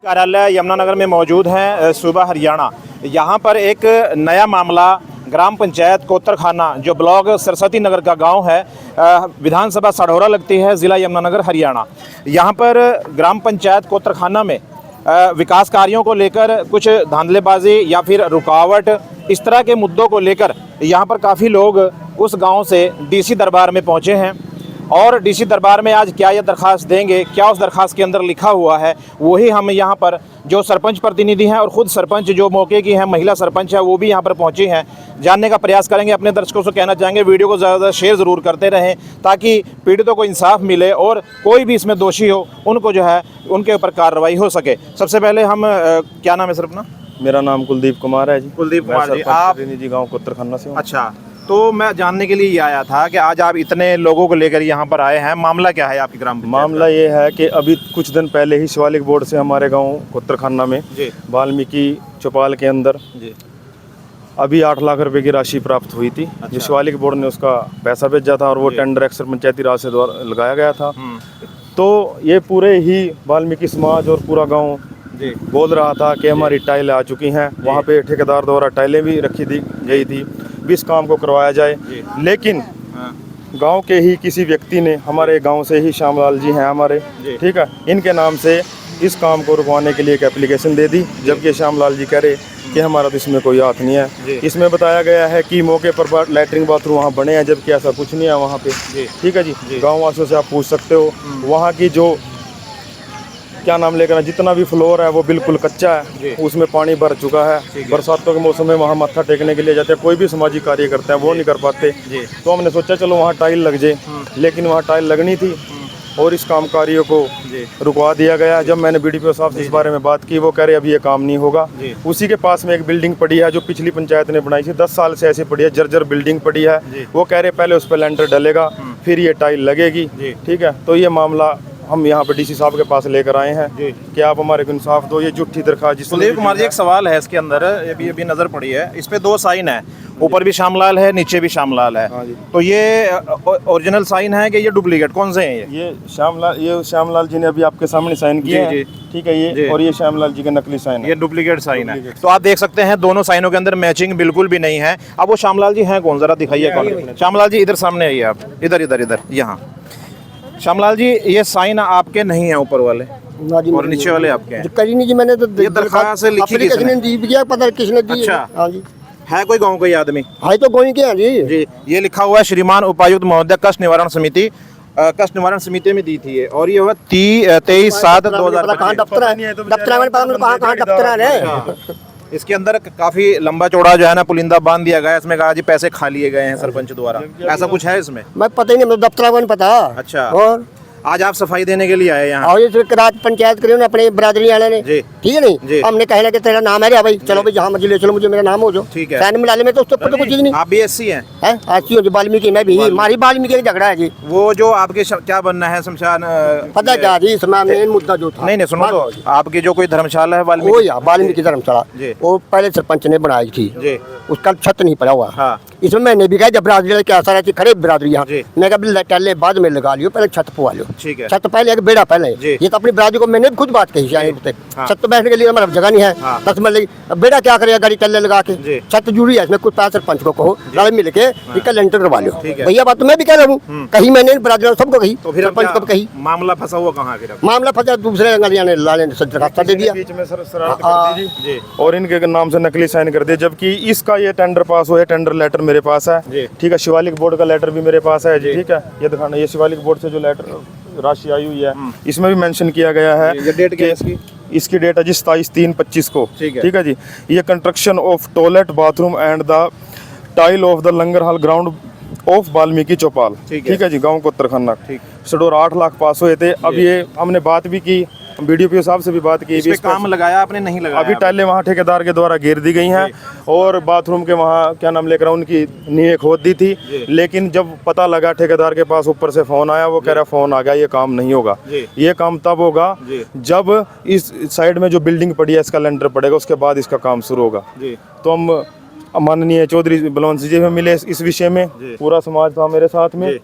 कार्यालय यमुनानगर में मौजूद हैं, सूबा हरियाणा। यहाँ पर एक नया मामला ग्राम पंचायत कोतरखाना जो ब्लॉक सरस्वती नगर का गांव है, विधानसभा सढौरा लगती है, ज़िला यमुनानगर हरियाणा। यहाँ पर ग्राम पंचायत कोतरखाना में विकास कार्यों को लेकर कुछ धांधलेबाजी या फिर रुकावट, इस तरह के मुद्दों को लेकर यहाँ पर काफ़ी लोग उस गांव से डीसी दरबार में पहुँचे हैं। और डीसी दरबार में आज क्या ये दरखास्त देंगे, क्या उस दरखास्त के अंदर लिखा हुआ है, वही हम यहाँ पर जो सरपंच प्रतिनिधि हैं और ख़ुद सरपंच जो मौके की हैं, महिला सरपंच है, वो भी यहाँ पर पहुँची हैं, जानने का प्रयास करेंगे। अपने दर्शकों से कहना चाहेंगे वीडियो को ज़्यादा शेयर ज़रूर करते रहें ताकि पीड़ितों को इंसाफ मिले और कोई भी इसमें दोषी हो उनको जो है उनके ऊपर कार्रवाई हो सके। सबसे पहले हम क्या नाम है सर अपना? मेरा नाम कुलदीप कुमार है जी। कुलदीप कुमार जी, आप जी गाँव कोतरखाना से हूँ। अच्छा, तो मैं जानने के लिए ये आया था कि आज आप इतने लोगों को लेकर यहाँ पर आए हैं, मामला क्या है आपकी ग्राम पंचायत? मामला ये है कि अभी कुछ दिन पहले ही शिवालिक बोर्ड से हमारे गांव कोतरखाना में वाल्मीकि चौपाल के अंदर अभी 8 लाख रुपए की राशि प्राप्त हुई थी। जो शिवालिक बोर्ड ने उसका पैसा भेजा था और वो टेंडर अक्सर पंचायती राज से द्वारा लगाया गया था। तो ये पूरे ही वाल्मीकि समाज और पूरा गाँव बोल रहा था कि हमारी टाइलें आ चुकी हैं। वहाँ पे ठेकेदार द्वारा टाइलें भी रखी दी गई थी, भी इस काम को करवाया जाए। लेकिन गांव के ही किसी व्यक्ति ने, हमारे गांव से ही श्यामलाल जी हैं हमारे, ठीक है, इनके नाम से इस काम को रुकवाने के लिए एक एप्लीकेशन दे दी, जबकि श्यामलाल जी कह रहे कि हमारा तो इसमें कोई हाथ नहीं है। इसमें बताया गया है कि मौके पर लैट्रिन बाथरूम वहाँ बने हैं, जबकि ऐसा कुछ नहीं है वहाँ पे। ठीक है जी, गाँव वासियों से आप पूछ सकते हो। वहाँ की जो क्या नाम लेकर जितना भी फ्लोर है वो बिल्कुल कच्चा है, उसमें पानी भर चुका है। बरसातों के मौसम में वहाँ मत्था टेकने के लिए जाते हैं, कोई भी सामाजिक कार्य करते हैं वो नहीं कर पाते। तो हमने सोचा चलो वहाँ टाइल लग जाए, लेकिन वहाँ टाइल लगनी थी और इस काम कार्यों को रुकवा दिया गया। जब मैंने बीडीपीओ साहब से इस बारे में बात की, वो कह रहे अभी ये काम नहीं होगा। उसी के पास में एक बिल्डिंग पड़ी है जो पिछली पंचायत ने बनाई थी, 10 साल से ऐसी पड़ी है, जर्जर बिल्डिंग पड़ी है। वो कह रहे पहले उस पर लेंटर डलेगा फिर ये टाइल लगेगी। ठीक है, तो ये मामला हम यहाँ पे डीसी साहब के पास लेकर आए हैं कि आप हमारे को इंसाफ दो। ये झूठी दरखास्त। कुलदीप कुमार जी, एक सवाल है इसके अंदर, ये भी नजर पड़ी है, इस पे 2 साइन है, ऊपर भी श्यामलाल है, नीचे भी श्यामलाल है। तो ये ओरिजिनल साइन है कि ये डुप्लीकेट, कौन से हैं ये? ये श्यामलाल जी ने अभी आपके सामने साइन किए हैं, ठीक है ये, और ये श्यामलाल जी के नकली साइन है, ये डुप्लीकेट साइन है। तो आप देख सकते हैं दोनों साइनों के अंदर मैचिंग बिल्कुल भी नहीं है। अब वो श्यामलाल जी हैं कौन, जरा दिखाइए कौन? श्यामलाल जी इधर सामने आइए आप, इधर इधर इधर, यहाँ। श्यामलाल जी, ये साइन आपके नहीं है ऊपर वाले और नीचे वाले आपके हैं? करी नहीं जी, मैंने तो ये दरखास्त से लिखी किसने दी भी, पता किसने दी? अच्छा, हाँ जी, है कोई गांव का आदमी? हाँ तो गोई के हैं जी। ये लिखा हुआ है श्रीमान उपायुक्त महोदय कष्ट निवारण समिति, कष्ट निवारण समिति में दी थी ये, और ये हुआ 23/7/2025। कहाँ दफ्तर है? दफ्तर में कहाँ दफ्तर है? इसके अंदर काफी लंबा चौड़ा जो है ना पुलिंदा बांध दिया गया है, इसमें कहा जी पैसे खा लिए गए हैं सरपंच द्वारा, ऐसा कुछ है इसमें? मैं पता ही नहीं, मतलब दफ्तर में पता। अच्छा, और आज आप सफाई देने के लिए आए यहाँ? और ये रात पंचायत करी उन्होंने अपने बरादरी वाले ने, ठीक है नहीं, हमने कहना कि तेरा नाम है रे भाई, चलो भाई जहाँ मर्जी ले चलो, मुझे मेरा नाम हो जो, ठीक है, साइन मिला ले। में तो उसके ऊपर तो कुछ नहीं। आप भी एससी हैं? एससी हो, वाल्मीकि में भी, हमारी वाल्मीकि का झगड़ा है जी। वो जो आपके क्या बनना है शमशान, पता क्या जी, इसमें मेन मुद्दा जो था, नहीं सुनो, तो आपकी जो कोई धर्मशाला है वाल्मीकि धर्मशाला, वो पहले सरपंच ने बनाई थी, उसका छत नहीं पड़ा हुआ। इसमें मैंने भी कहा जब बरादरी क्या सारा चीज खड़े बरादरी यहाँ, मैं कहा टहले बाद में लगा लियो, पहले छत पवा लो। छत पहले एक बेड़ा पहले, ये तो अपनी बरादरी को मैंने भी खुद बात कही है। छत बैठने के लिए हमारा जगह नहीं है, 10 मिनट बेड़ा क्या करेगा, गाड़ी टल्ले लगा के, छत जुड़ी है इसमें, कुछ पैसा सरपंच को कहो गाड़ी मिल के इसका लेंटर करवा लो। भैया बात तो मैं भी कह रहा हूँ, कहीं मैंने बरादरी सबको कही, सरपंच को कही। मामला फंसा हुआ कहाँ? मामला फंसा दूसरे ने लाले दे दिया और इनके नाम से नकली साइन कर दिया, जबकि इसका ये टेंडर पास हुआ है, टेंडर लेटर मेरे पास है, ठीक है, शिवालिक बोर्ड का लेटर भी मेरे पास है, ठीक है, ये दिखाना, ये शिवालिक बोर्ड से जो लेटर राशि आई हुई है, इसमें भी मेंशन किया गया है। ये डेट क्या है इसकी? इसकी डेट है जी 27/3/25 को, ठीक है जी। ये construction of toilet bathroom and the tile of the langar hall ground of Valmiki chaupal, ठीक है जी, गाँव कोतरखाना, सडोर 8 लाख पास हुए थे। अब ये हमने बात भी की, बीडीपीओ साहब से भी बात की, इस पे काम लगाया आपने? नहीं लगाया? अभी टाइलें वहाँ ठेकेदार के द्वारा घेर दी गई हैं और बाथरूम के वहाँ क्या नाम लेकर उनकी नींव खोद दी थी, लेकिन जब पता लगा ठेकेदार के पास ऊपर से फोन आया, वो कह रहा फोन आ गया, ये काम नहीं होगा। ये काम तब होगा जब इस साइड में जो बिल्डिंग पड़ी है इसका लेंटर पड़ेगा, उसके बाद इसका काम शुरू होगा। तो हम माननीय चौधरी बलवंत जी में मिले इस विषय में, पूरा समाज था मेरे साथ में,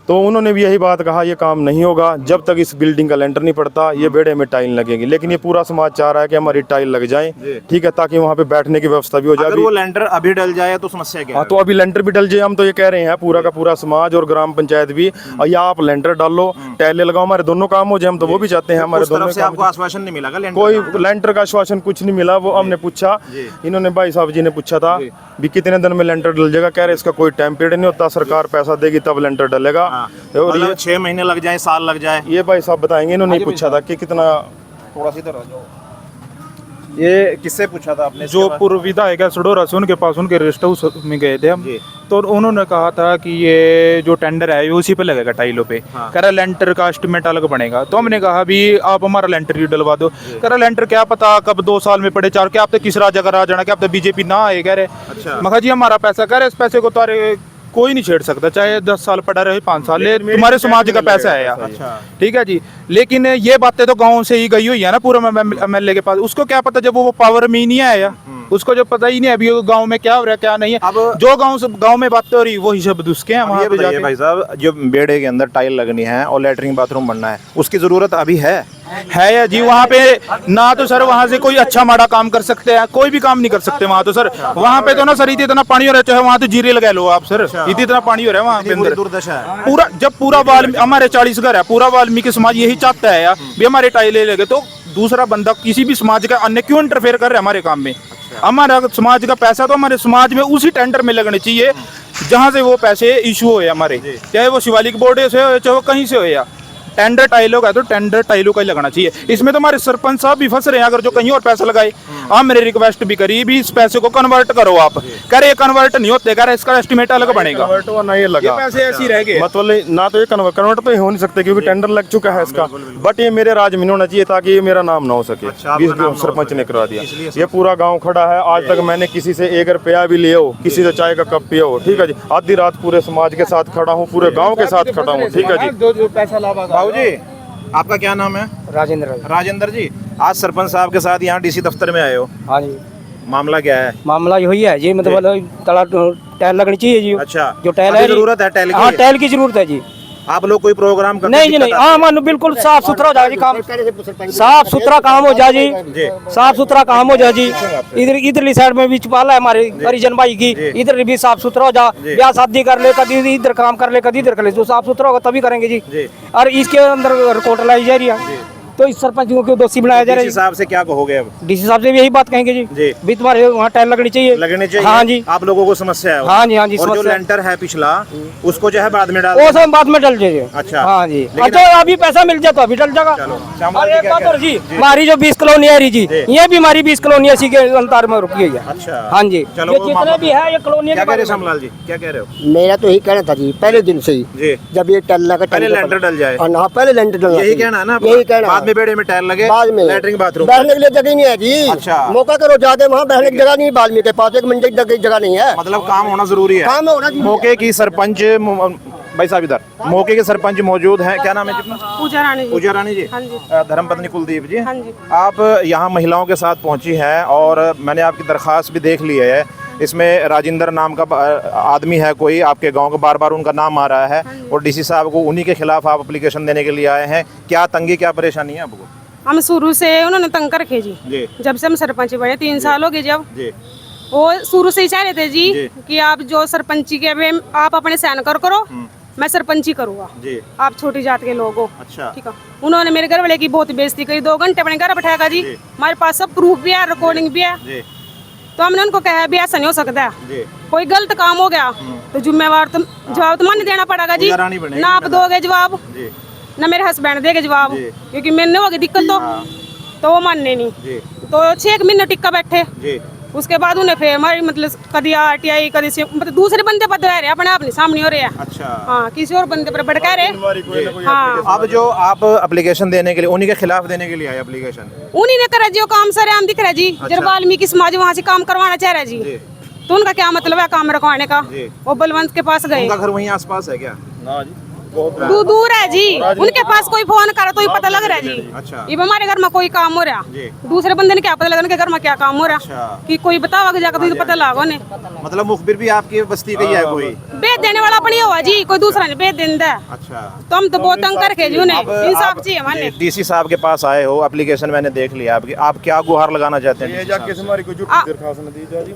तो उन्होंने भी यही बात कहा, ये काम नहीं होगा जब तक इस बिल्डिंग का लेंटर नहीं पड़ता, ये बेड़े में टाइल लगेगी। लेकिन ये पूरा समाज चाह रहा है कि हमारी टाइल लग जाए, ठीक है, ताकि वहाँ पे बैठने की व्यवस्था भी हो जाए। अगर वो लेंटर अभी डल जाए तो समस्या क्या हाँ, है? तो अभी लेंटर भी डल जाए, हम तो ये कह रहे हैं पूरा का पूरा समाज और ग्राम पंचायत भी, और या आप लेंटर डालो, टाइलें लगाओ, हमारे दोनों काम हो जाए, हम तो वो भी चाहते हैं हमारे उस तरफ दोनों से काम आपको आश्वासन नहीं मिला क्या? कोई लेंटर का आश्वासन कुछ नहीं मिला। वो हमने पूछा, इन्होंने भाई साहब जी ने पूछा था भी कितने दिन में लेंटर डल जाएगा, कह रहे इसका कोई टाइम पीरियड नहीं होता, सरकार पैसा देगी तब लेंटर डलेगा। और मतलब 6 महीने लग जाए, साल लग जाए, ये भाई साहब बताएंगे, इन्होंने पूछा था कि कितना। थोड़ा सी इधर आ जाओ। ये किससे पूछा था आपने? जो पूर्व विधायक है सडोरा से, उनके पास उनके रेस्ट हाउस में गए थे हम, तो उन्होंने कहा था कि ये जो टेंडर है ये उसी पे लगेगा, टाइलों पे। कह रहा लेंटर का एस्टिमेट अलग बनेगा। तो हमने कहा भी आप हमारा लेंटर ही डलवा दो। कह रहा लेंटर क्या पता कब 2 साल में पड़े, 4, क्या आप किस राजा का राज आना, क्या आप बीजेपी ना आए। कह रहे मखा जी हमारा पैसा, कह रहे इस पैसे को तो कोई नहीं छेड़ सकता, चाहे 10 साल पड़ा रहे, 5 साल, तुम्हारे समाज का पैसा है यार। ठीक है जी, लेकिन ये बातें तो गांव से ही गई हुई है ना, पूरा MLA के पास। उसको क्या पता जब वो पावर में ही नहीं आया, उसको जो पता ही नहीं है अभी गांव में क्या हो रहा है क्या नहीं है। अब जो गांव में बातें हो रही वही शब्द उसके हैं वहाँ पे जाके। भाई साहब, जो बेड़े के अंदर टाइल लगनी है और लेटरिन बाथरूम बनना है, उसकी जरूरत अभी है या जी? वहाँ पे ना तो सर वहाँ से कोई अच्छा माड़ा काम कर सकते हैं, कोई भी काम नहीं कर सकते वहाँ तो सर। वहाँ पे तो ना सर इतना पानी हो रहा है, चाहे वहाँ तो जीरे लगा लो आप सर, इतना पानी हो रहा है वहाँ पे अंदर। दुर्दशा है पूरा, जब पूरा वाल्मीकि, हमारे 40 घर है, पूरा वाल्मीकि समाज यही चाहता है यार भी हमारे टाइलें लगे, तो दूसरा बंदा किसी भी समाज का अन्य क्यों इंटरफेयर कर रहा है हमारे काम में? हमारा समाज का पैसा तो हमारे समाज में उसी टेंडर में लगने चाहिए जहाँ से वो पैसे इशू हो हमारे, चाहे वो शिवालिक बोर्ड से हो चाहे वो कहीं से हो। या टेंडर टाइलों का तो टेंडर टाइलों का ही लगना चाहिए। इसमें तो हमारे सरपंच साहब भी फंस रहे हैं, अगर जो कहीं और पैसा लगाए। आप मेरी रिक्वेस्ट भी करी भी इस पैसे को कन्वर्ट करो आप, कह रहे कन्वर्ट नहीं होते, कह रहे इसका एस्टिमेट अलग बनेगा। कन्वर्ट हुआ ना, ये लगा, ये पैसे ऐसे ही रह गए, मतलब ना तो ये कन्वर्ट तो हो नहीं सकते क्योंकि टेंडर लग चुका है इसका। बट ये मेरे राज में होना चाहिए ताकि ये मेरा नाम ना हो सके। 20 सरपंच ने करवा दिया, ये पूरा गाँव खड़ा है। आज तक मैंने किसी से 1 रुपया भी लिया हो, किसी से चाय का कप पिया हो, ठीक है जी। आधी रात पूरे समाज के साथ खड़ा हूँ, पूरे गाँव के साथ खड़ा हूँ, ठीक है जी। जो पैसा लाभ बाबू जी, आपका क्या नाम है? राजेंद्र जी, आज सरपंच साहब के साथ यहाँ डीसी दफ्तर में आए हो। हाँ जी, मामला क्या है? मामला यही है जी, मतलब तला टाइल लगनी चाहिए जी। अच्छा, जो टाइल अभी है, जरूरत है टाइल की? हाँ टाइल की जरूरत है जी। आप लोग कोई प्रोग्राम करते नहीं जी नहीं, हाँ मान बिल्कुल साफ सुथरा हो जाए जी काम, साफ सुथरा काम हो जाए जी, साफ सुथरा काम हो जाए जी। इधरली साइड में भी छुपाला है हमारे हरिजन भाई की, इधर भी साफ सुथरा हो जा, ब्याह शादी कर ले, कभी इधर काम कर ले, कभी इधर कर ले, जो साफ सुथरा होगा तभी करेंगे जी। और इसके अंदर रिपोर्ट लाई जा रही है, तो इस सरपंच को दोषी बनाया जा रहा है। डीसी साहब से क्या कहोगे अब? डीसी साहब से भी यही बात कहेंगे जी, भी तुम्हारे वहाँ टाइल लगनी चाहिए। हाँ जी, आप लोगों को समस्या है? हाँ जी, हाँ जी। और जो लेंटर है पिछला, उसको जो है बाद में डाल, वो सब बाद में डल जाएगा। अच्छा, हाँ जी, अच्छा अभी पैसा मिल जाए तो अभी डल जाएगा। और एक बात और जी, हमारी जो 20 कॉलोनी है रही जी, ये भी हमारी 20 कॉलोनी इसी के अंतर में रुकी है। अच्छा, हाँ जी, चलो, ये जितने भी है ये कॉलोनी। क्या कह रहे श्यामलाल जी, क्या कह रहे हो? मेरा तो यही कहना था जी, पहले दिन से ही, जब ये टाइल लगा, पहले लेंटर डल जाए। हाँ, पहले लेंटर डलना, यही कहना है ना? यही कहना, बाद में बेड़े में टाइल लगे, बाद में लेटरिन बाथरूम, बैठने के लिए जगह नहीं है जी। अच्छा, मौका करो जाते, वहाँ बैठने की जगह नहीं, वाल्मीकि के पास 1 मिनट की जगह नहीं है। मतलब काम होना जरूरी है, काम होना चाहिए। मौके की सरपंच भाई साहब इधर, मौके के सरपंच मौजूद हैं, क्या नाम है जी? पूजा रानी जी। पूजा रानी जी, हाँ जी। धर्मपत्नी कुलदीप जी। हाँ जी। आप यहाँ महिलाओं के साथ पहुंची हैं और मैंने आपकी दरख्वास्त भी देख ली है। इसमें राजेंद्र नाम का आदमी है कोई आपके गांव का, बार बार उनका नाम आ रहा है और डीसी साहब को उन्हीं के खिलाफ आप एप्लीकेशन देने के लिए आए हैं। क्या तंगी, क्या परेशानी है आपको? हम शुरू से उन्होंने तंग कर रखे जी, जब से हम सरपंच बने 3 साल हो गए। जब वो शुरू से ही चाह रहे थे जी कि आप जो सरपंची के अभी आप अपने साइन करो, मैं सरपंची करूंगा, आप छोटी जात के लोग हो। अच्छा, ठीक है। उन्होंने मेरे घर वाले की बहुत बेइज्जती करी, 2 घंटे अपने घर बैठाएगा जी, हमारे पास सब प्रूफ भी है, रिकॉर्डिंग भी है। तो हमने उनको कहा भी ऐसा नहीं हो सकता है, कोई गलत काम हो गया तो जिम्मेवार तो जवाब तो मन देना पड़ेगा जी। ना आप दोगे जवाब, ना मेरे हस्बैंड देंगे जवाब, क्योंकि मैंने होगी दिक्कत तो वो मानने नहीं। तो 6 महीने टिक्का बैठे, उसके बाद उन्हें फिर हमारी मतलब कभी RTI कभी मतलब दूसरे बंदे पर दे रहे, अपने आप नहीं सामने हो रहे हैं। अच्छा, हाँ, किसी और बंदे पर भड़का रहे। हाँ, अब जो आप एप्लीकेशन देने के लिए उन्हीं के खिलाफ देने के लिए आए एप्लीकेशन, उन्हीं ने करा जी, वो काम सर हम दिख रहा है जी। जब वाल्मीकि समाज वहाँ से काम करवाना चाह रहा है जी, तो उनका क्या मतलब है काम रखवाने का? वो बलवंत के पास गए, उनका घर वहीं आसपास है क्या? दूर है जी, उनके पास कोई फोन करा तो ही पता लग रहा है जी। अच्छा। ये हमारे घर में कोई काम हो रहा, दूसरे बंदे ने क्या पता लगा उनके घर में क्या काम हो रहा, कि कोई बतावा जाकर तो पता लगा ने। मतलब मुखबिर भी आपकी बस्ती का ही है कोई? बेच देने वाला अपनी हुआ जी, कोई दूसरा नहीं बेच देने दे। अच्छा। तो हम तो बहुत तंग करके जी उन्हें इंसाफ चाहिए हमारे। डीसी साहब के पास आए हो, एप्लीकेशन मैंने देख लिया आपकी, आप क्या गुहार लगाना चाहते हैं?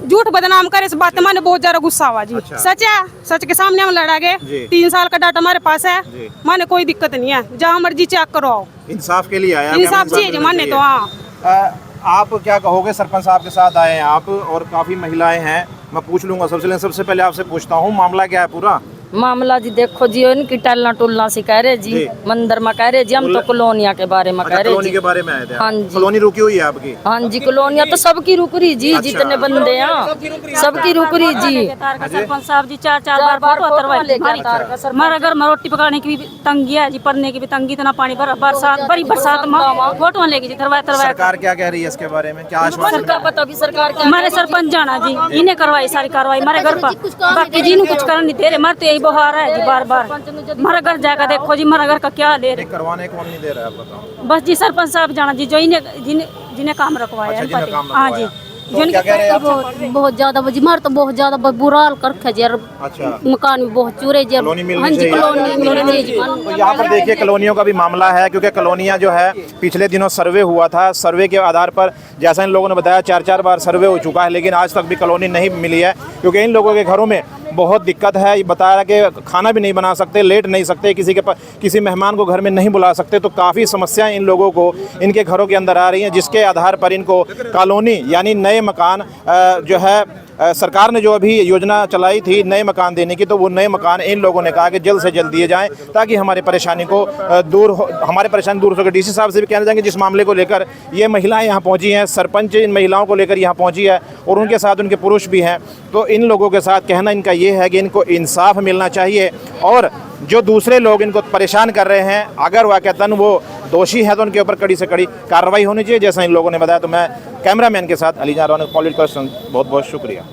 झूठ बदनाम करे इस बात में बहुत ज्यादा गुस्सा हुआ जी। सच है, सच के सामने हम लड़ा गए। 3 साल का डाटा हमारे पास है, माने कोई दिक्कत नहीं है, जहाँ मर्जी चेक करो। इंसाफ के लिए आया, इंसाफ चाहिए माने तो। हाँ, आप क्या कहोगे? सरपंच साहब के साथ आए हैं आप और काफी महिलाएं हैं, मैं पूछ लूंगा। सबसे पहले आपसे पूछता हूँ, मामला क्या है पूरा? मामला जी देखो जी, उनकी टलना टुलना से कह रहे जी, मंदिर में कह रहे जी, हम तो कॉलोनिया के बारे में कह रहे कॉलोनी जी। के बारे में आए थे? हाँ जी। कॉलोनी रुकी हुई है आपकी? हाँ जी, कॉलोनिया तो सबकी रुक रही जी। जितने बंदे हैं सबकी रुक रही जी। सरपंच साहब जी 4 बार फोटो उतरवाई हमारे घर में रोटी पकाने की भी तंगी है जी, पढ़ने की भी तंगी, इतना पानी बरसात बड़ी बरसात में फोटो लेके जी करवाए। सरकार क्या कह रही है इसके बारे में? क्या आश्वासन? सरकार बताओगी, सरकार क्या? हमारे सरपंच जाना जी, इन्हें करवाई सारी कार्रवाई हमारे घर पर, बाकी जी कुछ कर नहीं दे रहे। हमारे तो यही बुहार है जी, बार हमारा घर जाकर देखो जी, हमारा घर का क्या ले रहे। करवाने कौन नहीं दे रहा है आप बताओ? बस जी सरपंच साहब जाना जी, जो जिन्हें काम रखवाया है। जिन्हें काम हाँ जी, तो क्या कह रहे हैं आप? बहुत ज्यादा जी, मार तो बहुत ज्यादा बुरा हाल कर रखा जी। अच्छा। मकान भी बहुत चूरे जी। कॉलोनी मिलनी हाँ जी, चाहिए। कॉलोनी मिलनी चाहिए। तो यहाँ पर देखिए कॉलोनियों का भी मामला है, क्योंकि कॉलोनियाँ जो है पिछले दिनों सर्वे हुआ था, सर्वे के आधार पर जैसा इन लोगों ने बताया 4 बार सर्वे हो चुका है, लेकिन आज तक भी कॉलोनी नहीं मिली है, क्योंकि इन लोगों के घरों में बहुत दिक्कत है। ये बताया कि खाना भी नहीं बना सकते, लेट नहीं सकते, किसी मेहमान को घर में नहीं बुला सकते, तो काफ़ी समस्याएं इन लोगों को इनके घरों के अंदर आ रही हैं, जिसके आधार पर इनको कॉलोनी यानी नए मकान जो है सरकार ने जो अभी योजना चलाई थी नए मकान देने की, तो वो नए मकान इन लोगों ने कहा कि जल्द से जल्द दिए जाएं, ताकि हमारी परेशानी दूर हो सके। डीसी साहब से भी कहना चाहेंगे, जिस मामले को लेकर ये महिलाएं यहाँ पहुँची हैं, सरपंच इन महिलाओं को लेकर यहाँ पहुँची है और उनके साथ उनके पुरुष भी हैं, तो इन लोगों के साथ कहना इनका ये है कि इनको इंसाफ मिलना चाहिए, और जो दूसरे लोग इनको परेशान कर रहे हैं, अगर वाकईतन वो दोषी है तो उनके ऊपर कड़ी से कड़ी कार्रवाई होनी चाहिए, जैसा इन लोगों ने बताया। तो मैं कैमरामैन के साथ अली जान, पॉलिटिकल बहुत बहुत शुक्रिया।